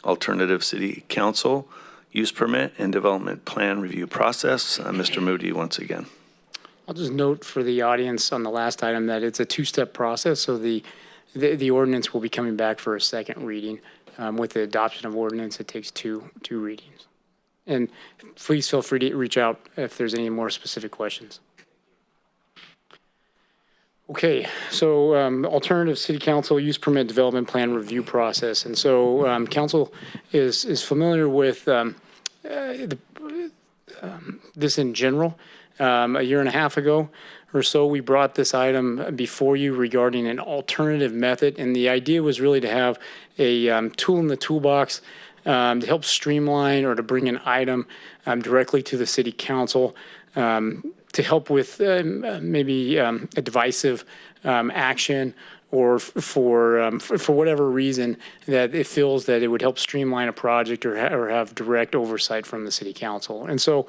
Alternative City Council Use Permit and Development Plan Review Process. Mr. Moody, once again. I'll just note for the audience on the last item that it's a two-step process. So the ordinance will be coming back for a second reading. With the adoption of ordinance, it takes two readings. And please feel free to reach out if there's any more specific questions. Okay, so alternative city council use permit development plan review process. And so council is familiar with this in general. A year and a half ago or so, we brought this item before you regarding an alternative method. And the idea was really to have a tool in the toolbox to help streamline or to bring an item directly to the city council to help with maybe a divisive action or for whatever reason that it feels that it would help streamline a project or have direct oversight from the city council. And so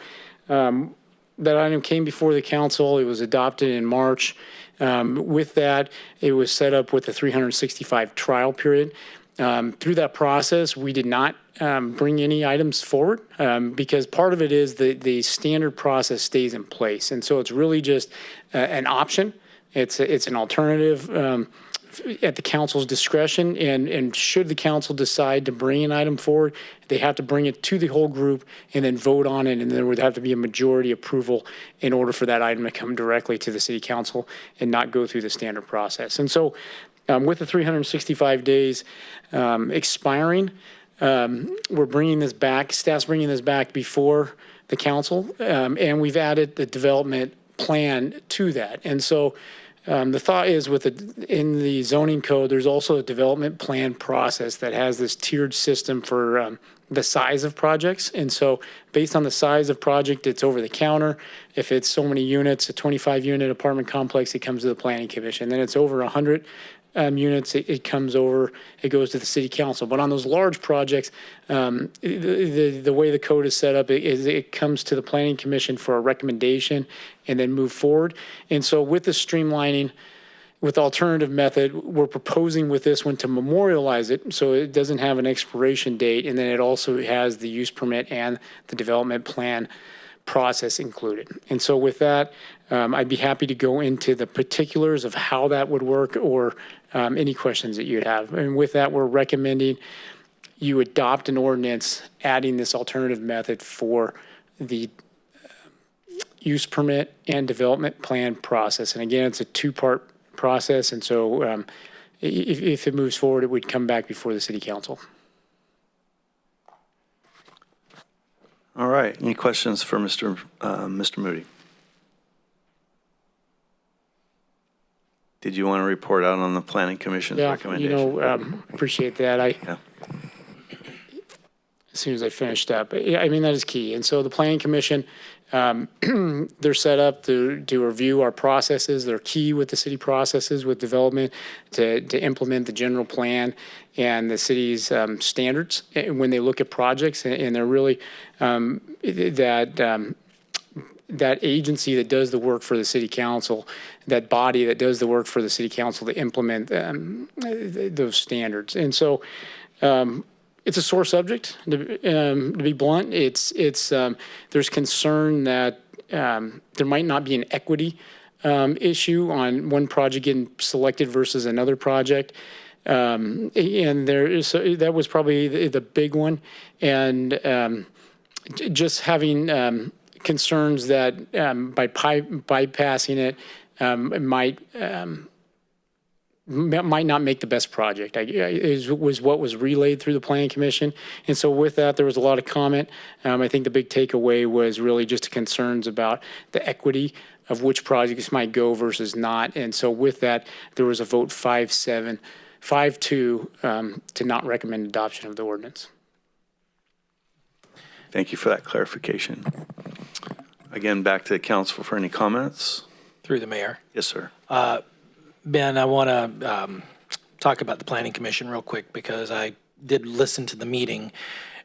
that item came before the council. It was adopted in March. With that, it was set up with a 365 trial period. Through that process, we did not bring any items forward because part of it is the standard process stays in place. And so it's really just an option. It's an alternative at the council's discretion. And should the council decide to bring an item forward, they have to bring it to the whole group and then vote on it. And there would have to be a majority approval in order for that item to come directly to the city council and not go through the standard process. And so with the 365 days expiring, we're bringing this back, staff's bringing this back before the council, and we've added the development plan to that. And so the thought is in the zoning code, there's also a development plan process that has this tiered system for the size of projects. And so based on the size of project, it's over the counter. If it's so many units, a 25 unit apartment complex, it comes to the planning commission. Then it's over 100 units, it goes to the city council. But on those large projects, the way the code is set up is it comes to the planning commission for a recommendation and then move forward. And so with the streamlining, with the alternative method, we're proposing with this one to memorialize it so it doesn't have an expiration date, and then it also has the use permit and the development plan process included. And so with that, I'd be happy to go into the particulars of how that would work or any questions that you'd have. And with that, we're recommending you adopt an ordinance adding this alternative method for the use permit and development plan process. And again, it's a two-part process. And so if it moves forward, it would come back before the city council. All right. Any questions for Mr. Moody? Did you want to report out on the Planning Commission's recommendation? Appreciate that. As soon as I finished up, I mean, that is key. And so the Planning Commission, they're set up to review our processes. They're key with the city processes with development to implement the general plan and the city's standards when they look at projects. And they're really that agency that does the work for the city council, that body that does the work for the city council to implement those standards. And so it's a sore subject, to be blunt. There's concern that there might not be an equity issue on one project getting selected versus another project. And that was probably the big one. And just having concerns that by bypassing it, it might not make the best project. Was what was relayed through the Planning Commission. And so with that, there was a lot of comment. I think the big takeaway was really just concerns about the equity of which projects might go versus not. And so with that, there was a vote 5-2 to not recommend adoption of the ordinance. Thank you for that clarification. Again, back to the council for any comments. Through the mayor. Yes, sir. Ben, I want to talk about the Planning Commission real quick because I did listen to the meeting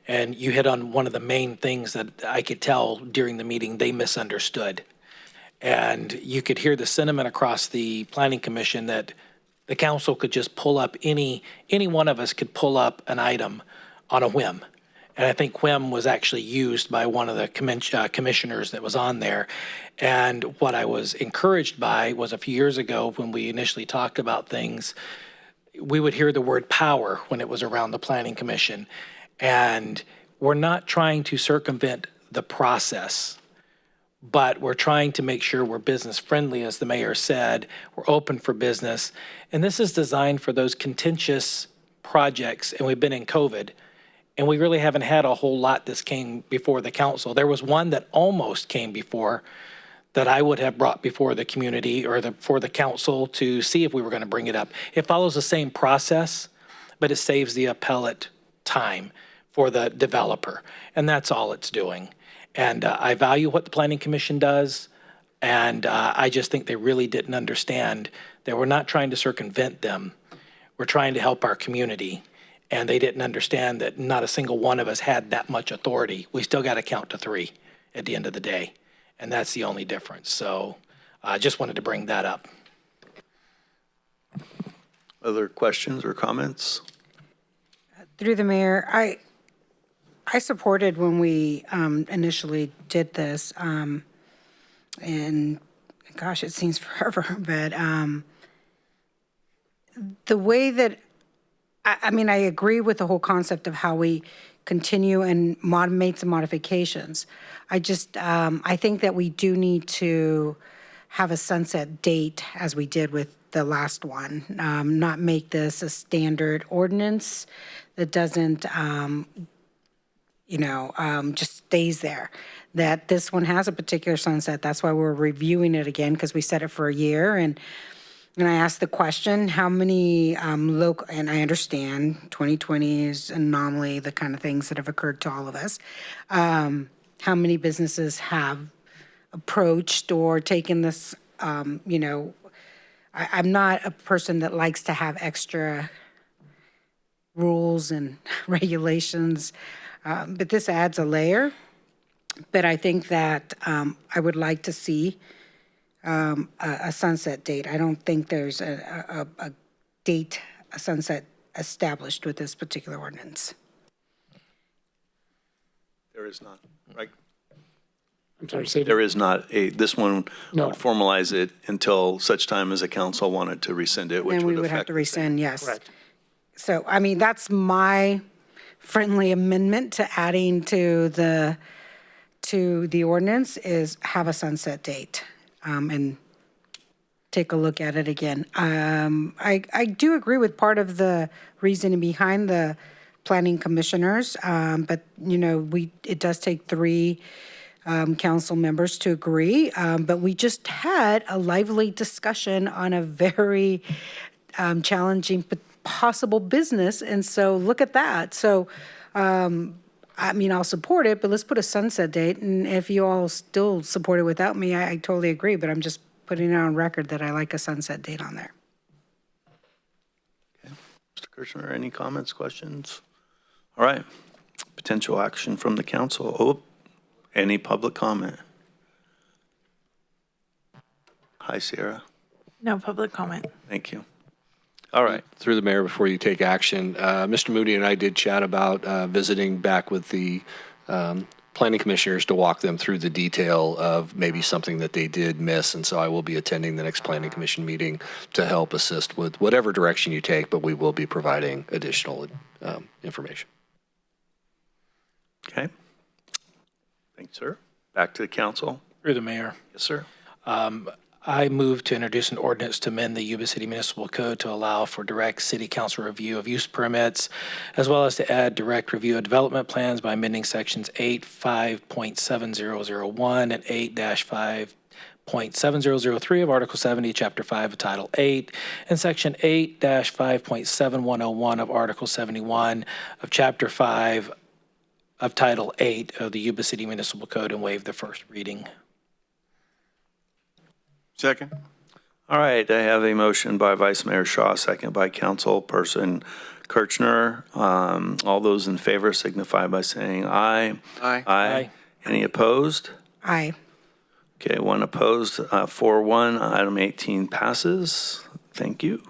and you hit on one of the main things that I could tell during the meeting they misunderstood. And you could hear the sentiment across the Planning Commission that the council could just pull up any one of us could pull up an item on a whim. And I think whim was actually used by one of the commissioners that was on there. And what I was encouraged by was a few years ago when we initially talked about things, we would hear the word power when it was around the Planning Commission. And we're not trying to circumvent the process, but we're trying to make sure we're business friendly, as the mayor said. We're open for business. And this is designed for those contentious projects. And we've been in COVID, and we really haven't had a whole lot that's came before the council. There was one that almost came before that I would have brought before the community or for the council to see if we were going to bring it up. It follows the same process, but it saves the appellate time for the developer. And that's all it's doing. And I value what the Planning Commission does. And I just think they really didn't understand that we're not trying to circumvent them. We're trying to help our community. And they didn't understand that not a single one of us had that much authority. We still got to count to 3 at the end of the day. And that's the only difference. So I just wanted to bring that up. Other questions or comments? Through the mayor, I supported when we initially did this, and gosh, it seems forever, but the way that, I mean, I agree with the whole concept of how we continue and make some modifications. I just, I think that we do need to have a sunset date, as we did with the last one, not make this a standard ordinance that doesn't, just stays there. That this one has a particular sunset. That's why we're reviewing it again, because we set it for a year. And I asked the question, how many local, and I understand 2020 is an anomaly, the kind of things that have occurred to all of us. How many businesses have approached or taken this, I'm not a person that likes to have extra rules and regulations, but this adds a layer. But I think that I would like to see a sunset date. I don't think there's a date, a sunset established with this particular ordinance. There is not, right? I'm sorry, say There is not this one No. would formalize it until such time as the council wanted to rescind it, which And we would would have affect to the same. rescind, yes. Correct. So, I mean, that's my friendly amendment to adding to the ordinance is have a sunset date, and take a look at it again. I do agree with part of the reasoning behind the planning commissioners, but, it does take 3 council members to agree. But we just had a lively discussion on a very challenging possible business. And so look at that. So, I'll support it, but let's put a sunset date. And if you all still support it without me, I totally agree. But I'm just putting it on record that I like a sunset date on there. Okay. Mr. Kirchner, any comments, questions? All right. Potential action from the council. Oh, any public comment? Hi, Sierra. No public comment. Thank you. All right. Through the mayor, before you take action, Mr. Moody and I did chat about visiting back with the planning commissioners to walk them through the detail of maybe something that they did miss. And so I will be attending the next planning commission meeting to help assist with whatever direction you take, but we will be providing additional information. Okay. Thanks, sir. Back to the council. Through the mayor. Yes, sir. I move to introduce an ordinance to amend the Yuba City Municipal Code to allow for direct city council review of use permits, as well as to add direct review of development plans by amending sections 8.5.7001 and 8-5.7003 of Article 70, Chapter 5 of Title 8, and Section 8-5.7101 of Article 71 of Chapter 5 of Title 8 of the Yuba City Municipal Code and waive the first reading. Second. All right, I have a motion by Vice Mayor Shaw, second by Councilperson Kirchner. All those in favor signify by saying aye. Aye. Aye. Any opposed? Aye. Okay, one opposed, 4-1. Item 18 passes. Thank you.